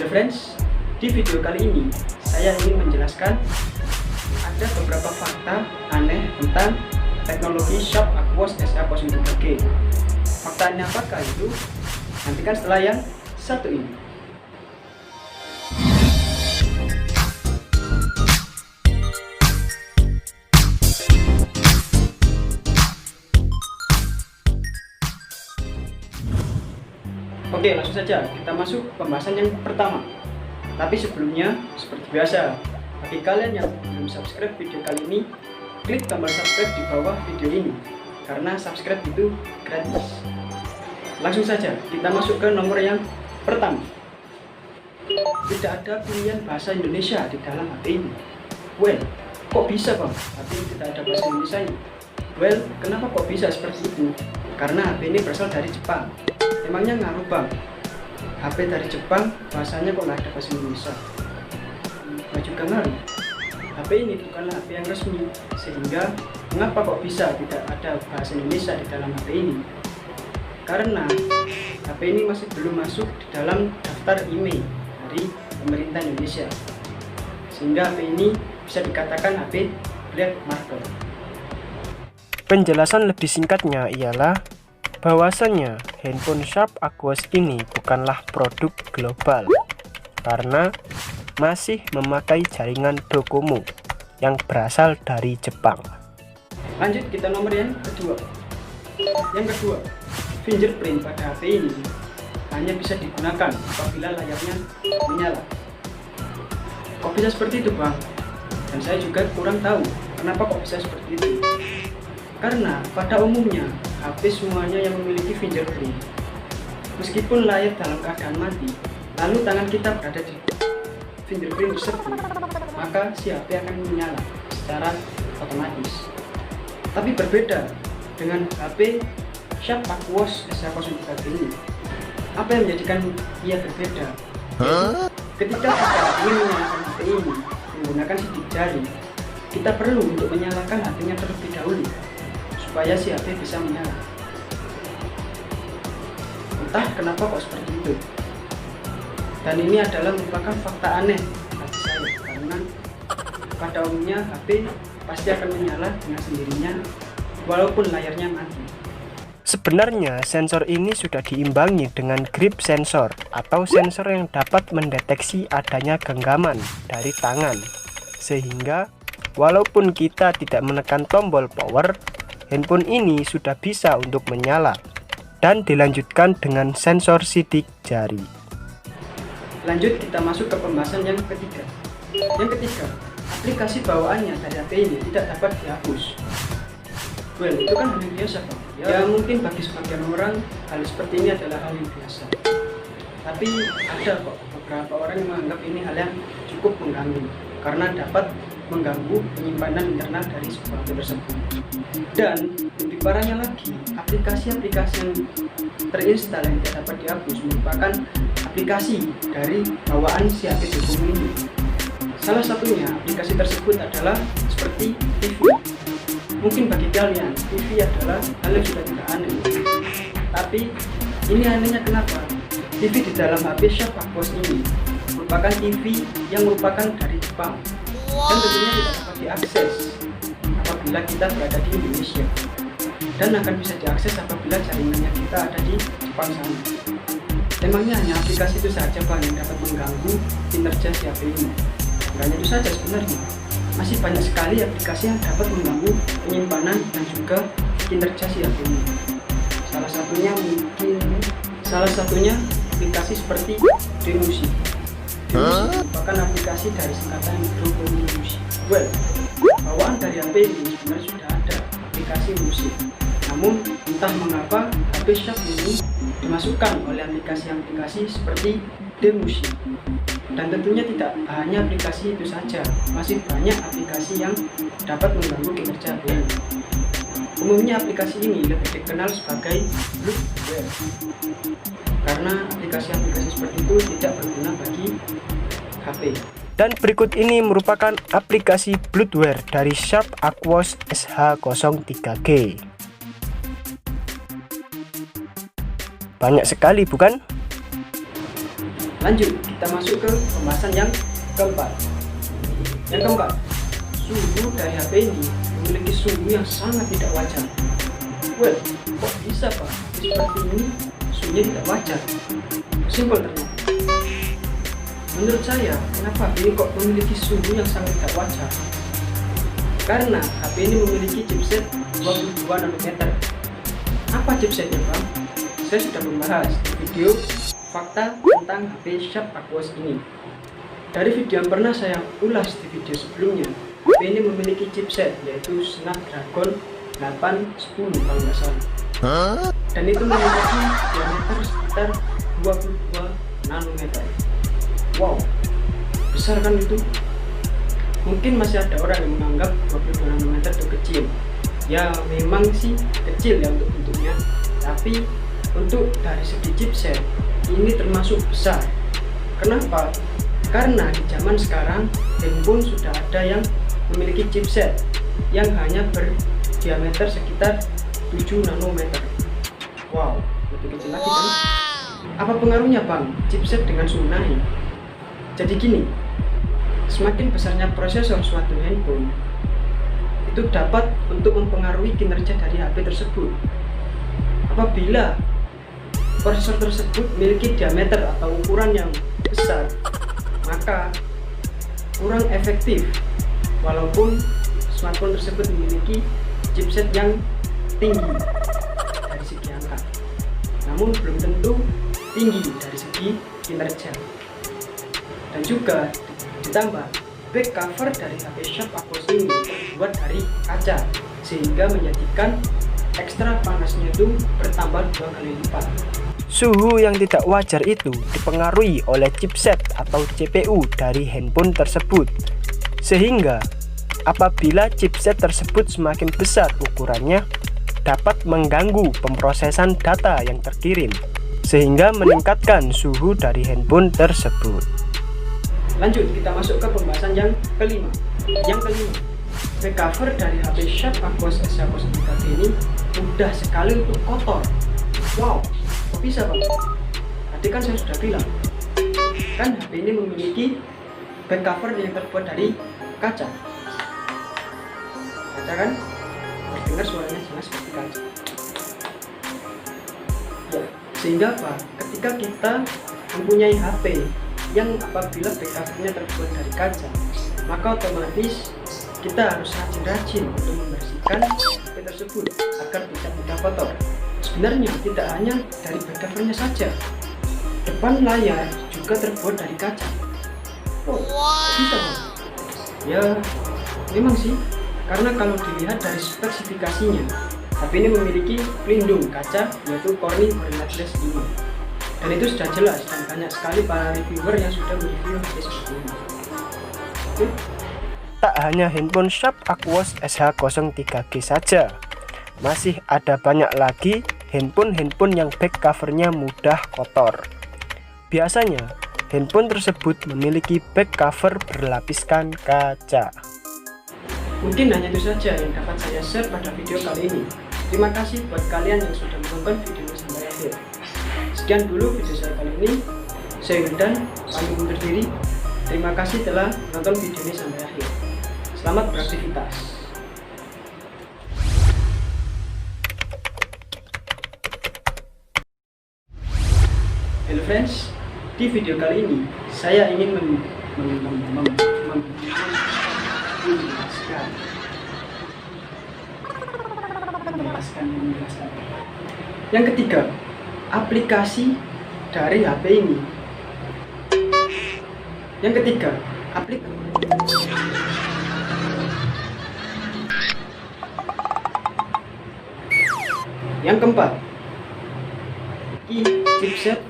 Halo friends, di video kali ini saya ingin menjelaskan ada beberapa fakta aneh tentang teknologi Sharp Aquos SH03G. Faktanya apakah itu? Nantikan setelah yang satu ini. Oke, langsung saja kita masuk pembahasan yang pertama. Tapi sebelumnya, seperti biasa, bagi kalian yang belum subscribe video kali ini, klik tombol subscribe di bawah video ini, karena subscribe itu gratis. Langsung saja kita masuk ke nomor yang pertama. Tidak ada pilihan bahasa Indonesia di dalam HP ini. Well, kok bisa bang? HP ini tidak ada bahasa Indonesia ini. Well, kenapa kok bisa seperti itu? Karena HP ini berasal dari Jepang. Emangnya ngaruh bang? HP dari Jepang bahasanya kok nggak ada bahasa Indonesia? Nggak juga ngaruh. HP ini bukanlah HP yang resmi, sehingga mengapa kok bisa tidak ada bahasa Indonesia di dalam HP ini? Karena HP ini masih belum masuk di dalam daftar IMEI dari pemerintah Indonesia, sehingga HP ini bisa dikatakan HP black market. Penjelasan lebih singkatnya ialah bahwasannya handphone Sharp Aquos ini bukanlah produk global karena masih memakai jaringan Docomo yang berasal dari Jepang. Lanjut kita nomor yang kedua. Yang kedua, fingerprint pada HP ini hanya bisa digunakan apabila layarnya menyala. Kok bisa seperti itu bang? Dan saya juga kurang tahu kenapa kok bisa seperti itu. Karena pada umumnya HP semuanya yang memiliki fingerprint. Meskipun layar dalam keadaan mati, lalu tangan kita berada di fingerprint tersebut, maka si HP akan menyala secara otomatis. Tapi berbeda dengan HP Sharp Aquos SH03G ini. Apa yang menjadikan ia berbeda? Ketika kita ingin menyalakan HP ini menggunakan sidik jari, kita perlu untuk menyalakan HP-nya terlebih dahulu supaya si HP bisa menyala. Entah kenapa kok seperti itu. Dan ini adalah merupakan fakta aneh bagi saya, karena pada umumnya HP pasti akan menyala dengan sendirinya walaupun layarnya mati. Sebenarnya sensor ini sudah diimbangi dengan grip sensor atau sensor yang dapat mendeteksi adanya genggaman dari tangan, sehingga walaupun kita tidak menekan tombol power, handphone ini sudah bisa untuk menyala dan dilanjutkan dengan sensor sidik jari. Lanjut kita masuk ke pembahasan yang ketiga. Yang ketiga, aplikasi bawaannya dari HP ini tidak dapat dihapus. Well, itu kan hal yang biasa Pak. Ya mungkin bagi sebagian orang hal seperti ini adalah hal yang biasa. Tapi ada kok beberapa orang yang menganggap ini hal yang cukup mengganggu, karena dapat mengganggu penyimpanan internal dari sebuah HP tersebut. Dan lebih parahnya lagi, aplikasi-aplikasi yang terinstall yang tidak dapat dihapus merupakan aplikasi dari bawaan si HP Docomo ini. Salah satunya aplikasi tersebut adalah seperti TV. Mungkin bagi kalian TV adalah hal yang sudah tidak aneh, tapi ini anehnya kenapa? TV di dalam HP Sharp Aquos ini merupakan TV yang merupakan dari Jepang, dan tentunya tidak dapat diakses apabila kita berada di Indonesia, dan akan bisa diakses apabila jaringannya kita ada di Jepang sana. Emangnya hanya aplikasi itu saja bang yang dapat mengganggu kinerja si HP ini? Hanya itu saja sebenarnya, masih banyak sekali aplikasi yang dapat mengganggu penyimpanan dan juga kinerja si HP ini. Salah satunya aplikasi seperti DMusic. DMusic merupakan aplikasi dari singkatan Docomo Music. Well, bawaan dari HP ini sebenarnya sudah ada aplikasi musik, namun entah mengapa HP Sharp ini dimasukkan oleh aplikasi-aplikasi seperti DMusic. Dan tentunya tidak hanya aplikasi itu saja, masih banyak aplikasi yang dapat mengganggu kinerja HP ini. Umumnya aplikasi ini lebih dikenal sebagai bloatware, karena aplikasi-aplikasi seperti itu tidak berguna bagi HP. Dan berikut ini merupakan aplikasi bloatware dari Sharp Aquos SH03G. Banyak sekali bukan? Lanjut, kita masuk ke pembahasan yang keempat. Yang keempat, suhu dari HP ini memiliki suhu yang sangat tidak wajar. Well, kok bisa Pak? Seperti ini suhunya tidak wajar. Simpel ternyata. Menurut saya, kenapa HP ini kok memiliki suhu yang sangat tidak wajar? Karena HP ini memiliki chipset 22 nanometer. Apa chipsetnya Bang? Saya sudah membahas di video fakta tentang HP Sharp Aquos ini. Dari video yang pernah saya ulas di video sebelumnya, HP ini memiliki chipset yaitu Snapdragon 810 kalau nggak salah. Dan itu memiliki diameter sekitar 22 nanometer. Wow, besar kan itu? Mungkin masih ada orang yang menganggap 22 nanometer itu kecil. Ya memang sih kecil ya untuk bentuknya, tapi untuk dari segi chipset ini termasuk besar. Kenapa? Karena di zaman sekarang handphone sudah ada yang memiliki chipset yang hanya berdiameter sekitar 7 nanometer. Wow, lebih kecil lagi kan? Apa pengaruhnya Bang chipset dengan suhu naik? Jadi gini, semakin besarnya prosesor suatu handphone itu dapat untuk mempengaruhi kinerja dari HP tersebut. Apabila prosesor tersebut memiliki diameter atau ukuran yang besar, maka kurang efektif walaupun smartphone tersebut memiliki chipset yang tinggi dari segi angka, namun belum tentu tinggi dari segi kinerja. Dan juga ditambah back cover dari HP Sharp Aquos ini terbuat dari kaca, sehingga menjadikan ekstra panasnya itu bertambah 2 kali lipat. Suhu yang tidak wajar itu dipengaruhi oleh chipset atau CPU dari handphone tersebut, sehingga apabila chipset tersebut semakin besar ukurannya, dapat mengganggu pemrosesan data yang terkirim, sehingga meningkatkan suhu dari handphone tersebut. Lanjut, kita masuk ke pembahasan yang kelima. Yang kelima, back cover dari HP Sharp Aquos SH03G ini mudah sekali untuk kotor. Wow, kok bisa Bang? Tadi kan saya sudah bilang, kan HP ini memiliki back cover yang terbuat dari kaca. Kaca kan? Dengar suaranya jelas seperti kaca. Ya, sehingga apa? Ketika kita mempunyai HP yang apabila back covernya terbuat dari kaca, maka otomatis kita harus rajin-rajin untuk membersihkan HP tersebut agar tidak mudah kotor. Sebenarnya tidak hanya dari back covernya saja, depan layar juga terbuat dari kaca. Oh, bisa Bang? Ya, memang sih, karena kalau dilihat dari spesifikasinya, HP ini memiliki pelindung kaca yaitu Corning Gorilla Glass 5. Dan itu sudah jelas dan banyak sekali para reviewer yang sudah mereview HP seperti ini. Oke. Tak hanya handphone Sharp Aquos SH03G saja, masih ada banyak lagi handphone yang back covernya mudah kotor. Biasanya handphone tersebut memiliki back cover berlapiskan kaca. Mungkin hanya itu saja yang dapat saya share pada video kali ini. Terima kasih buat kalian yang sudah menonton video ini sampai akhir. Sekian dulu video saya kali ini. Saya Wildan, pamit undur diri. Terima kasih telah menonton video ini sampai akhir. Selamat beraktivitas. Hello friends, di video kali ini saya ingin menjelaskan. Yang ketiga, aplikasi dari HP ini. Yang ketiga, yang keempat, chipset